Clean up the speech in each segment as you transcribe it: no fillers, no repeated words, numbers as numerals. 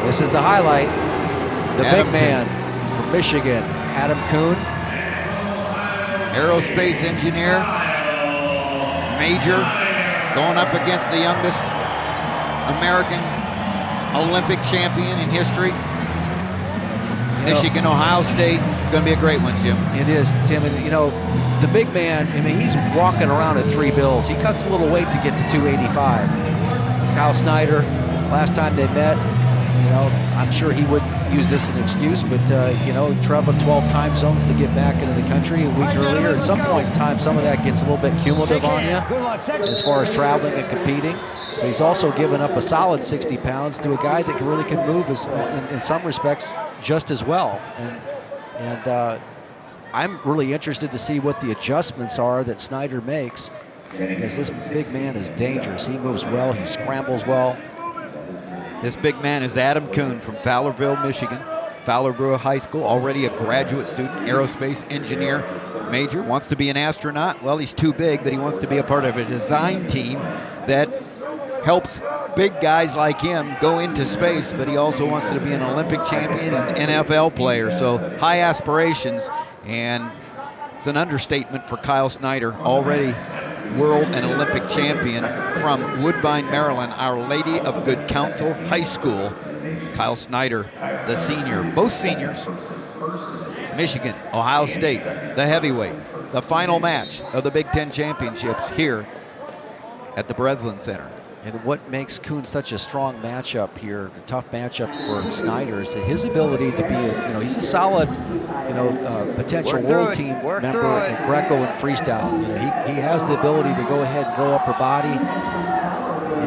This is the highlight. The Adam big man from Michigan, Adam Coon. Aerospace engineer, major, going up against the youngest American Olympic champion in history. Michigan, Ohio State, going to be a great one, Jim. It is, Tim, and you know, the big man, I mean, he's walking around at 3 bills. He cuts a little weight to get to 285. Kyle Snyder, last time they met, you know, I'm sure he would use this as an excuse, but, you know, traveled 12 time zones to get back into the country a week earlier. At some point in time, some of that gets a little bit cumulative on you as far as traveling and competing. But he's also given up a solid 60 pounds to a guy that really can move in some respects just as well. And I'm really interested to see what the adjustments are that Snyder makes, because this big man is dangerous. He moves well, he scrambles well. This big man is Adam Coon from Fowlerville, Michigan. Fowlerville High School, already a graduate student, aerospace engineer major, wants to be an astronaut. Well, he's too big, but he wants to be a part of a design team that helps big guys like him go into space, but he also wants to be an Olympic champion and NFL player. So high aspirations, and it's an understatement for Kyle Snyder, already world and Olympic champion from Woodbine, Maryland, Our Lady of Good Counsel High School. Kyle Snyder, the senior, both seniors. Michigan, Ohio State, the heavyweights, the final match of the Big Ten Championships here at the Breslin Center. And what makes Coon such a strong matchup here, a tough matchup for Snyder, is that his ability to be, he's a solid, potential world team member in Greco and freestyle. You know, he has the ability to go ahead and go upper body,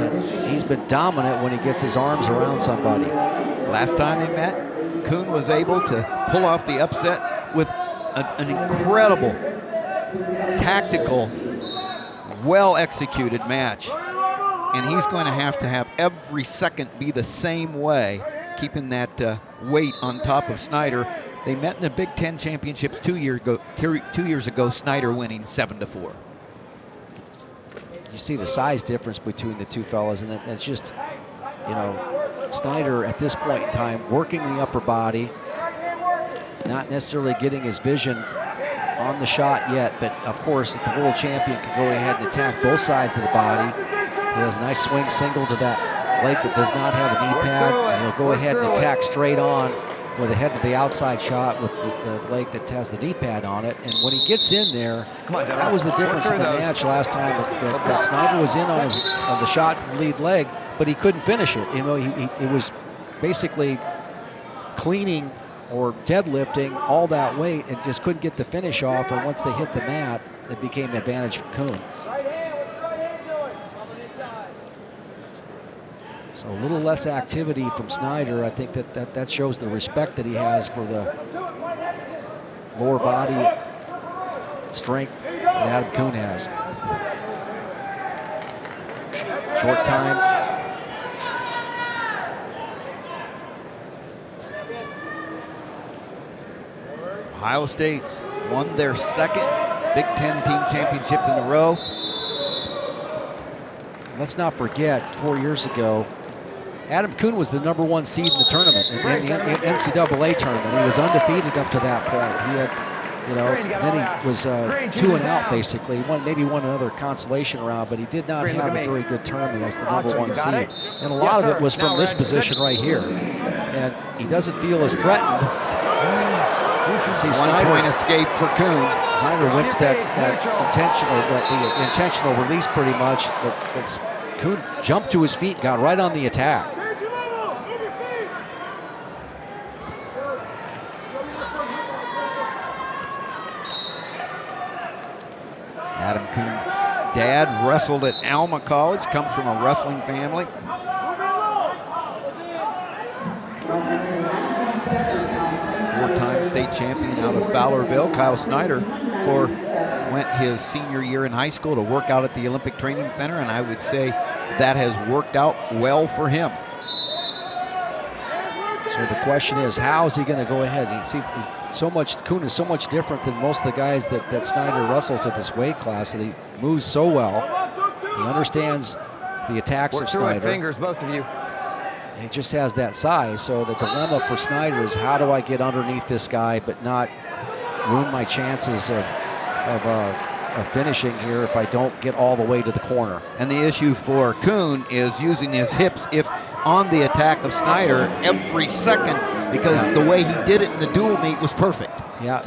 and he's been dominant when he gets his arms around somebody. Last time they met, Coon was able to pull off the upset with an incredible, tactical, well-executed match. And he's going to have every second be the same way, keeping that weight on top of Snyder. They met in the Big Ten Championships 2 years ago, Snyder winning 7-4. You see the size difference between the two fellas, and it's just, Snyder at this point in time working the upper body, not necessarily getting his vision on the shot yet, but of course the world champion can go ahead and attack both sides of the body. He has a nice swing single to that leg that does not have a knee pad, and he'll go ahead and attack straight on with a head to the outside shot with the leg that has the knee pad on it. And when he gets in there, that was the difference in the match last time, that Snyder was in on the shot to the lead leg, but he couldn't finish it. He was basically cleaning or deadlifting all that weight and just couldn't get the finish off. And once they hit the mat, it became an advantage for Coon. So a little less activity from Snyder. I think that shows the respect that he has for the lower body strength that Adam Coon has. Short time. Ohio State's won their second Big Ten team championship in a row. Let's not forget, 4 years ago, Adam Coon was the #1 seed in the tournament, in the NCAA tournament. He was undefeated up to that point. He had, then he was 2 and out basically. He maybe won another consolation round, but he did not have a very good tournament as the #1 seed. And a lot of it was from this position right here. And he doesn't feel as threatened. See Snyder, 1 point escape for Coon. Snyder went to the intentional release pretty much, but Coon jumped to his feet, got right on the attack. Adam Coon's dad wrestled at Alma College, comes from a wrestling family. Four-time state champion out of Fowlerville. Kyle Snyder went his senior year in high school to work out at the Olympic Training Center, and I would say that has worked out well for him. So the question is, how is he going to go ahead? You see, Coon is so much different than most of the guys that Snyder wrestles at this weight class, that he moves so well. He understands the attacks of Snyder. Fingers, both of you. he just has that size. So the dilemma for Snyder is, how do I get underneath this guy but not ruin my chances of finishing here if I don't get all the way to the corner. And the issue for Coon is using his hips if on the attack of Snyder every second, because the way he did it in the dual meet was perfect. Yeah,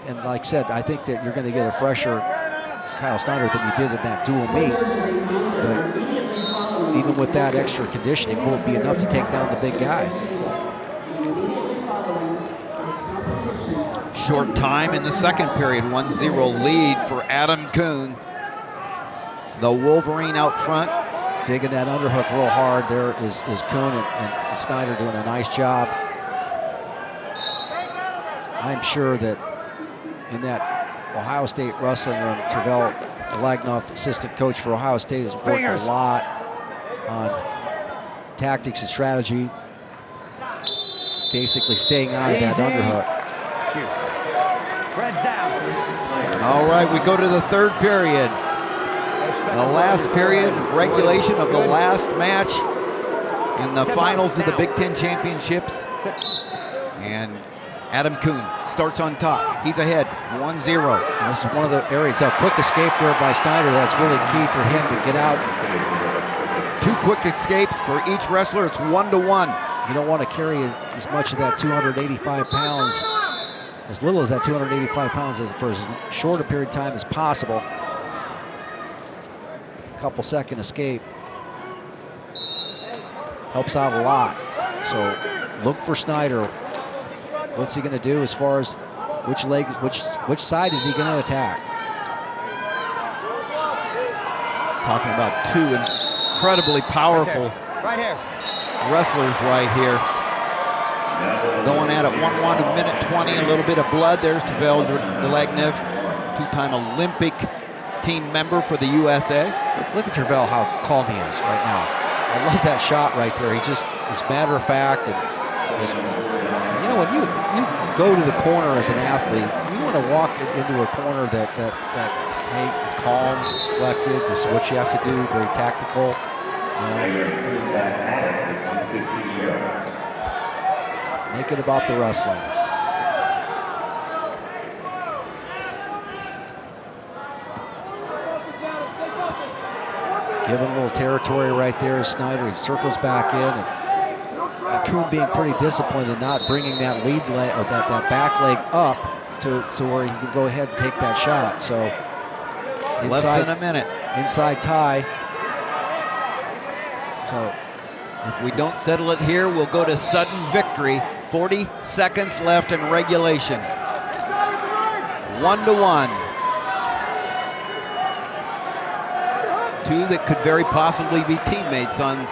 and like I said, I think that you're going to get a fresher Kyle Snyder than you did in that dual meet. But even with that extra conditioning, won't be enough to take down the big guy. Short time in the second period, 1-0 lead for Adam Coon. The Wolverine out front. Digging that underhook real hard. There is Coon and Snyder doing a nice job. I'm sure that in that Ohio State wrestling room, Tervel Lagnoff, assistant coach for Ohio State, has worked a lot on tactics and strategy, basically staying out of that underhook. All right, we go to the third period. The last period, regulation of the last match in the finals of the Big Ten Championships. And Adam Coon starts on top. He's ahead, 1-0. And this is one of the areas, a quick escape there by Snyder. That's really key for him to get out. 2 quick escapes for each wrestler. It's 1-1. You don't want to carry as much of that 285 pounds, as little as that 285 pounds for as short a period of time as possible. Couple second escape helps out a lot. So look for Snyder. What's he going to do as far as which leg, which side is he going to attack? Talking about 2 incredibly powerful wrestlers right here. Going at it 1-1 to minute 20, a little bit of blood. There's Tervel Lagnev, 2-time Olympic team member for the USA. Look at Tervel, how calm he is right now. I love that shot right there. He just is matter of fact. And you know, when you go to the corner as an athlete, you want to walk into a corner that hey, it's calm, collected. This is what you have to do. Very tactical. Make it about the wrestling. Give him a little territory right there. Snyder, he circles back in. And Coon being pretty disciplined and not bringing that lead leg or that back leg up to where he can go ahead and take that shot. So inside, less than a minute. Inside tie. So if we don't settle it here, we'll go to sudden victory. 40 seconds left in regulation. 1-1. 2 that could very possibly be teammates on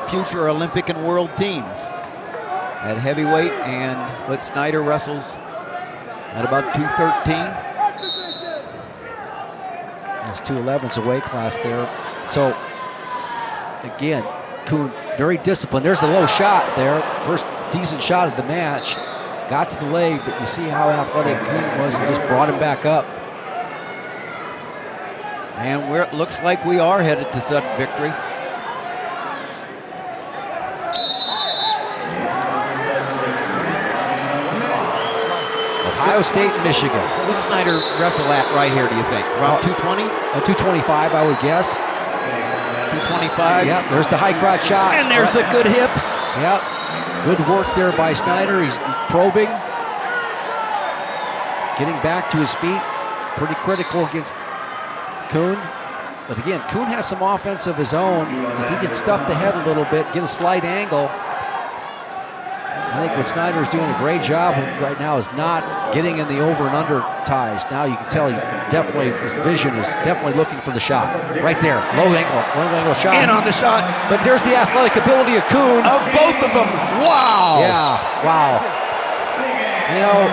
future Olympic and world teams at heavyweight, and but Snyder wrestles at about 213. That's 211's a weight class there. So again, Coon very disciplined. There's a low shot there. First decent shot of the match. Got to the leg, but you see how athletic Coon was and just brought him back up. And it looks like we are headed to sudden victory. Ohio State, Michigan. What does Snyder wrestle at right here, do you think? Around 220? 225, I would guess. 225. Yep, there's the high crotch shot. And there's the good hips. Yep, good work there by Snyder. He's probing. Getting back to his feet. Pretty critical against Coon. But again, Coon has some offense of his own. If he can stuff the head a little bit, get a slight angle. I think what Snyder is doing a great job right now is not getting in the over and under ties. Now you can tell his vision is definitely looking for the shot. Right there, low angle shot. In on the shot. But there's the athletic ability of Coon. Of both of them, wow. Yeah, wow. You know,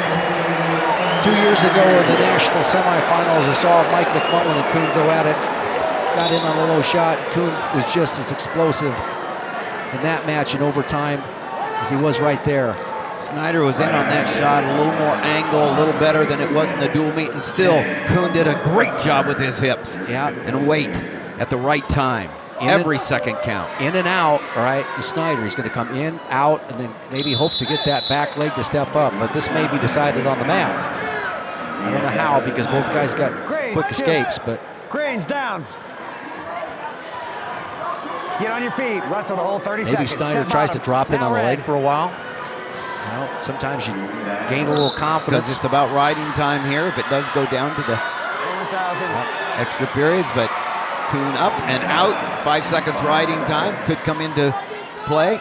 2 years ago in the national semifinals, I saw Mike McClellan and Coon go at it. Got in on a low shot. Coon was just as explosive in that match in overtime as he was right there. Snyder was in on that shot, a little more angle, a little better than it was in the dual meet, and still Coon did a great job with his hips Yeah. and weight at the right time. Every second counts. In and out, all right, Snyder. He's going to come in, out, and then maybe hope to get that back leg to step up. But this may be decided on the mat. I don't know how, because both guys got quick escapes, but. Cranes down. Get on your feet. Wrestle the whole 30 seconds. Maybe Snyder tries to drop in on the leg for a while. Well, sometimes you gain a little confidence. Because it's about riding time here. If it does go down to the extra periods, but Coon up and out. 5 seconds riding time could come into play.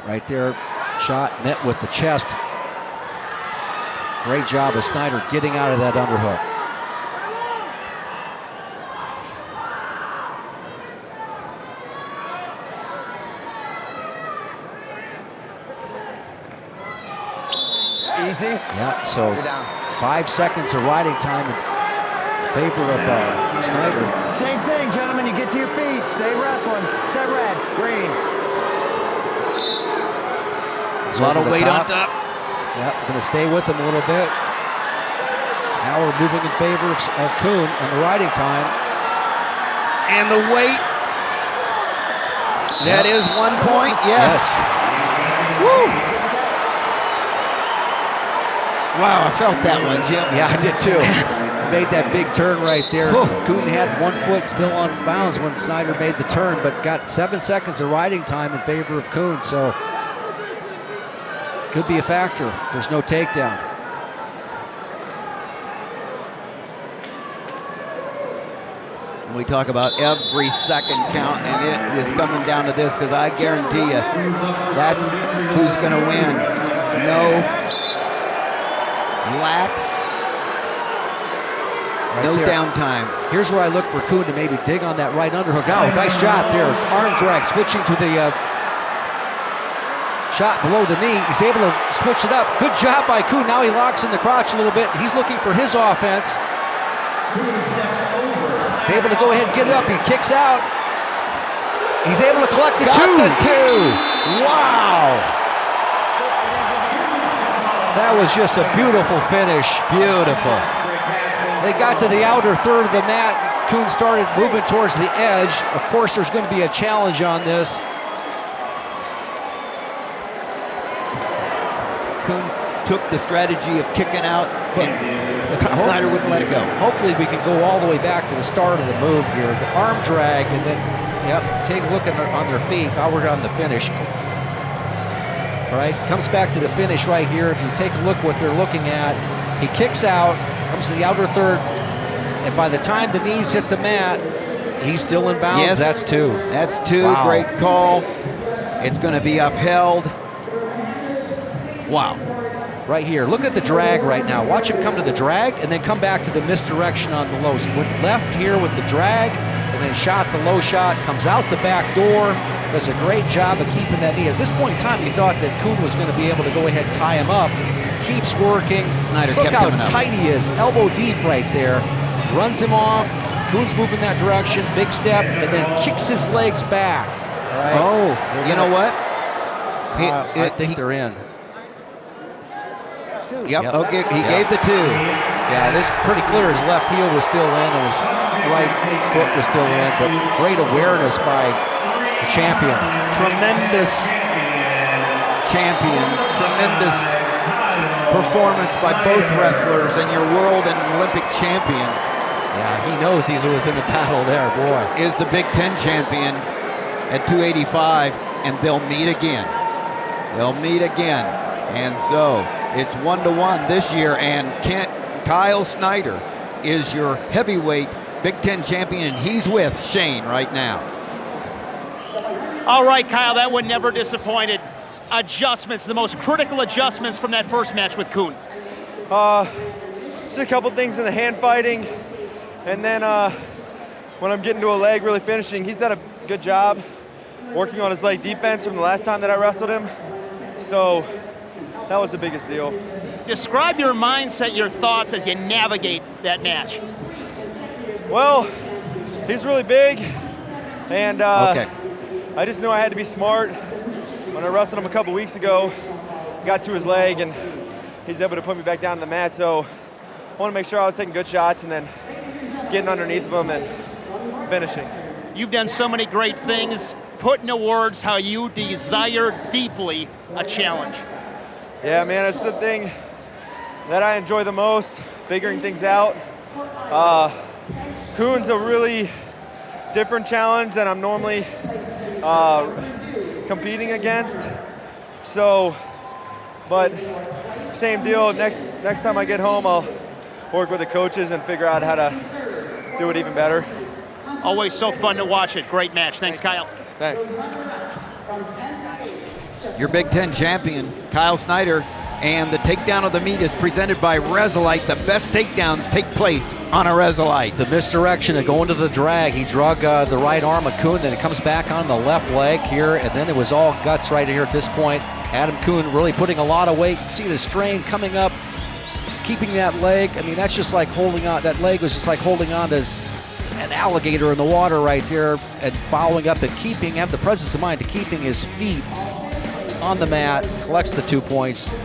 Right there, shot met with the chest. Great job of Snyder getting out of that underhook. Easy. Yeah, so 5 seconds of riding time in favor of Snyder. Same thing, gentlemen. You get to your feet. Stay wrestling. Set red. Green. A lot of weight on top. Yeah, going to stay with him a little bit. Now we're moving in favor of Coon on the riding time. And the weight. That is 1 point. Yes. Woo. Wow, I felt that one, Jim. Yeah, I did too. Made that big turn right there. Coon had 1 foot still on bounds when Snyder made the turn, but got 7 seconds of riding time in favor of Coon, so could be a factor. There's no takedown. We talk about every second count, and it is coming down to this, because I guarantee you that's who's going to win. No lax, no downtime. Here's where I look for Coon to maybe dig on that right underhook. Oh, nice shot there. Arm drag, switching to the shot below the knee. He's able to switch it up. Good job by Coon. Now he locks in the crotch a little bit. He's looking for his offense. He's able to go ahead and get it up. He kicks out. He's able to collect the two. Wow. That was just a beautiful finish. Beautiful. They got to the outer third of the mat. Coon started moving towards the edge. Of course, there's going to be a challenge on this. Coon took the strategy of kicking out, and Snyder wouldn't let it go. Hopefully we can go all the way back to the start of the move here. The arm drag, and then, take a look on their feet. Now we're on the finish. All right, comes back to the finish right here. If you take a look what they're looking at, he kicks out, comes to the outer third, and by the time the knees hit the mat, he's still in bounds. Yes, that's two. That's two. Wow. Great call. It's going to be upheld. Wow. Right here, look at the drag right now. Watch him come to the drag and then come back to the misdirection on the lows. He went left here with the drag and then shot the low shot, comes out the back door, does a great job of keeping that knee. At this point in time, he thought that Coon was going to be able to go ahead and tie him up. Keeps working. Snyder Look kept how coming up. tight he is, elbow deep right there. Runs him off. Coon's moving that direction, big step, and then kicks his legs back. All right. Oh, you know what? I think they're in. Yep. Okay, he gave the two. Yeah, this pretty clear. His left heel was still in and his right foot was still in, but great awareness by the champion. Tremendous champions, tremendous performance by both wrestlers, and your world and Olympic champion. Yeah, he knows he was in the battle there, boy. Is the Big Ten champion at 285, and they'll meet again. They'll meet again. And so it's 1-1 this year, and Kyle Snyder is your heavyweight Big Ten champion, and he's with Shane right now. All right, Kyle, that one never disappointed. Adjustments, the most critical adjustments from that first match with Coon. Just a couple things in the hand fighting, and then when I'm getting to a leg, really finishing. He's done a good job working on his leg defense from the last time that I wrestled him. So that was the biggest deal. Describe your mindset, your thoughts as you navigate that match. Well, he's really big, and Okay. I just knew I had to be smart. When I wrestled him a couple weeks ago, got to his leg, and he's able to put me back down to the mat. So I want to make sure I was taking good shots and then getting underneath him and finishing. You've done so many great things. Put into words how you desire deeply a challenge. Yeah, man, it's the thing that I enjoy the most, figuring things out. Coon's a really different challenge than I'm normally competing against. So, but same deal. Next time I get home, I'll work with the coaches and figure out how to do it even better. Always so fun to watch it. Great match. Thanks, Kyle. Thanks. Your Big Ten champion, Kyle Snyder, and the takedown of the meet is presented by Resolite. The best takedowns take place on a Resolite. The misdirection of going to the drag. He drug the right arm of Coon, then it comes back on the left leg here, and then it was all guts right here at this point. Adam Coon really putting a lot of weight. You can see the strain coming up, keeping that leg. I mean, that's just like holding on. That leg was just like holding on to an alligator in the water right there, and following up and have the presence of mind to keeping his feet on the mat, collects the 2 points.